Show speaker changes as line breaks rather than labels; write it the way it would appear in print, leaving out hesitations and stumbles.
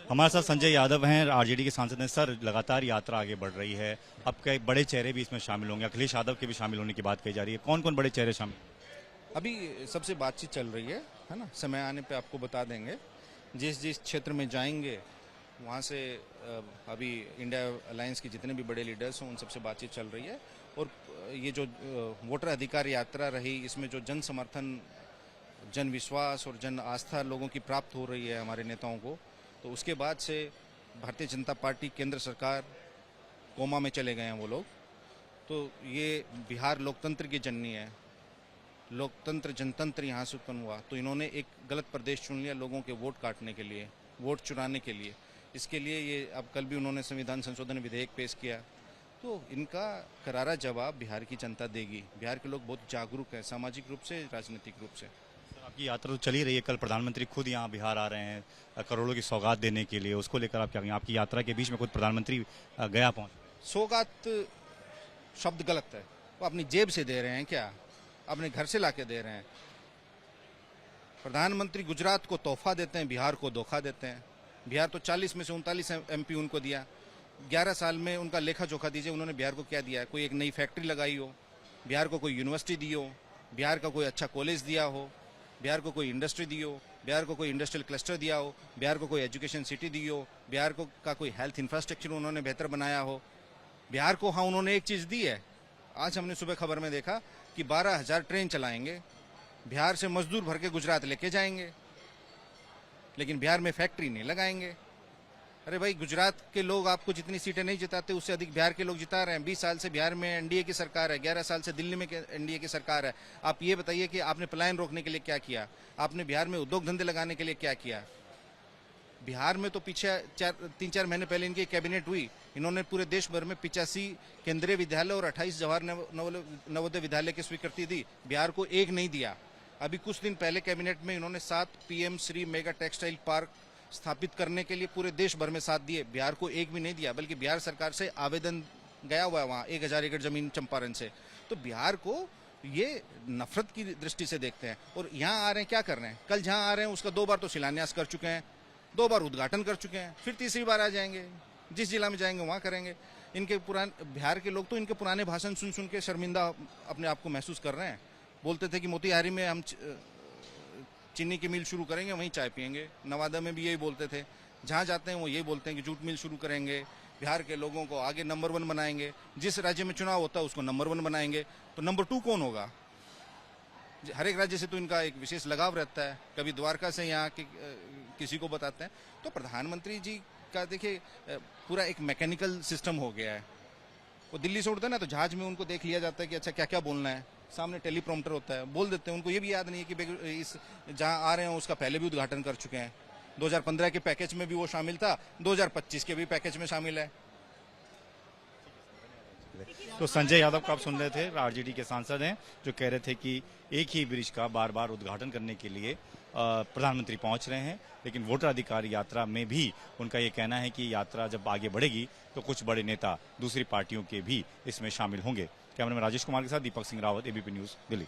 हमारे साथ संजय यादव हैं, आरजेडी के सांसद हैं। सर, लगातार यात्रा आगे बढ़ रही है, अब कई बड़े चेहरे भी इसमें शामिल होंगे, अखिलेश यादव के भी शामिल होने की बात कही जा रही है। कौन कौन बड़े चेहरे शामिल?
अभी सबसे बातचीत चल रही है ना। समय आने पे आपको बता देंगे। जिस जिस क्षेत्र में जाएंगे वहाँ से अभी इंडिया अलायंस के जितने भी बड़े लीडर्स हैं उन सबसे बातचीत चल रही है। और ये जो वोटर अधिकार यात्रा रही, इसमें जो जन समर्थन, जन विश्वास और जन आस्था लोगों की प्राप्त हो रही है हमारे नेताओं को, तो उसके बाद से भारतीय जनता पार्टी, केंद्र सरकार कोमा में चले गए हैं वो लोग। तो ये बिहार लोकतंत्र की जननी है, लोकतंत्र जनतंत्र यहाँ से उत्पन्न हुआ। तो इन्होंने एक गलत प्रदेश चुन लिया लोगों के वोट काटने के लिए, वोट चुराने के लिए। इसके लिए ये अब कल भी उन्होंने संविधान संशोधन विधेयक पेश किया। तो इनका करारा जवाब बिहार की जनता देगी। बिहार के लोग बहुत जागरूक हैं, सामाजिक रूप से, राजनीतिक रूप से।
आपकी यात्रा तो चली रही है, कल प्रधानमंत्री खुद यहाँ बिहार आ रहे हैं करोड़ों की सौगात देने के लिए, उसको लेकर आप क्या कहेंगे? आपकी यात्रा के बीच में खुद प्रधानमंत्री गया पहुँच?
सौगात शब्द गलत है। वो अपनी जेब से दे रहे हैं क्या? अपने घर से लाके दे रहे हैं। प्रधानमंत्री गुजरात को तोहफा देते हैं, बिहार को धोखा देते हैं। बिहार तो 40 में से 39 MP उनको दिया। 11 साल में उनका लेखा जोखा दीजिए, उन्होंने बिहार को क्या दिया है? कोई एक नई फैक्ट्री लगाई हो, बिहार को कोई यूनिवर्सिटी दी हो, बिहार का कोई अच्छा कॉलेज दिया हो, बिहार को कोई इंडस्ट्री दी हो, बिहार को कोई इंडस्ट्रियल क्लस्टर दिया हो, बिहार को कोई एजुकेशन सिटी दी हो, बिहार को का कोई हेल्थ इंफ्रास्ट्रक्चर उन्होंने बेहतर बनाया हो। बिहार को हाँ उन्होंने एक चीज़ दी है। आज हमने सुबह खबर में देखा कि 12,000 ट्रेन चलाएंगे, बिहार से मजदूर भर के गुजरात लेके जाएंगे, लेकिन बिहार में फैक्ट्री नहीं लगाएंगे। अरे भाई, गुजरात के लोग आपको जितनी सीटें नहीं जिताते उससे अधिक बिहार के लोग जिता रहे हैं। 20 साल से बिहार में एनडीए की सरकार है, 11 साल से दिल्ली में एनडीए की सरकार है। आप ये बताइए कि आपने पलायन रोकने के लिए क्या किया? आपने बिहार में उद्योग धंधे लगाने के लिए क्या किया? बिहार में तो पीछे 3-4 महीने पहले इनकी कैबिनेट हुई, इन्होंने पूरे देश भर में 85 केंद्रीय विद्यालय और 28 जवाहर नवोदय विद्यालय की स्वीकृति दी। बिहार को एक नहीं दिया। अभी कुछ दिन पहले कैबिनेट में इन्होंने 7 PM Shri mega textile park स्थापित करने के लिए पूरे देश भर में 7 दिए। बिहार को एक भी नहीं दिया, बल्कि बिहार सरकार से आवेदन गया हुआ है वहाँ 1000 एकड़ जमीन चंपारण से। तो बिहार को ये नफरत की दृष्टि से देखते हैं। और यहाँ आ रहे हैं, क्या कर रहे हैं? कल जहाँ आ रहे हैं उसका 2 बार तो शिलान्यास कर चुके हैं, 2 बार उद्घाटन कर चुके हैं, फिर तीसरी बार आ जाएंगे। जिस जिला में जाएंगे वहाँ करेंगे। इनके पुराने बिहार के लोग तो इनके पुराने भाषण सुन सुन के शर्मिंदा अपने आप को महसूस कर रहे हैं। बोलते थे कि मोतिहारी में हम चीनी की मिल शुरू करेंगे, वहीं चाय पियेंगे। नवादा में भी यही बोलते थे। जहाँ जाते हैं वो यही बोलते हैं कि जूट मिल शुरू करेंगे, बिहार के लोगों को आगे नंबर 1 बनाएंगे। जिस राज्य में चुनाव होता है उसको नंबर 1 बनाएंगे। तो नंबर 2 कौन होगा? हर एक राज्य से तो इनका एक विशेष लगाव रहता है। कभी द्वारका से यहाँ के किसी को बताते हैं। तो प्रधानमंत्री जी का देखिए पूरा एक मैकेनिकल सिस्टम हो गया है। वो दिल्ली से उड़ते हैं ना, तो जहाज में उनको देख लिया जाता है कि अच्छा क्या क्या बोलना है। सामने टेलीप्रॉम्प्टर होता है, बोल देते हैं। उनको ये भी याद नहीं है कि इस जहाँ आ रहे हैं उसका पहले भी उद्घाटन कर चुके हैं। 2015 के पैकेज में भी वो शामिल था, 2025 के भी पैकेज में शामिल है।
तो संजय यादव को आप सुन रहे थे, आरजेडी के सांसद हैं, जो कह रहे थे कि एक ही ब्रिज का बार बार उद्घाटन करने के लिए प्रधानमंत्री पहुंच रहे हैं। लेकिन वोटर अधिकार यात्रा में भी उनका ये कहना है कि यात्रा जब आगे बढ़ेगी तो कुछ बड़े नेता दूसरी पार्टियों के भी इसमें शामिल होंगे। कैमरामैन राजेश कुमार के साथ दीपक सिंह रावत, एबीपी न्यूज, दिल्ली।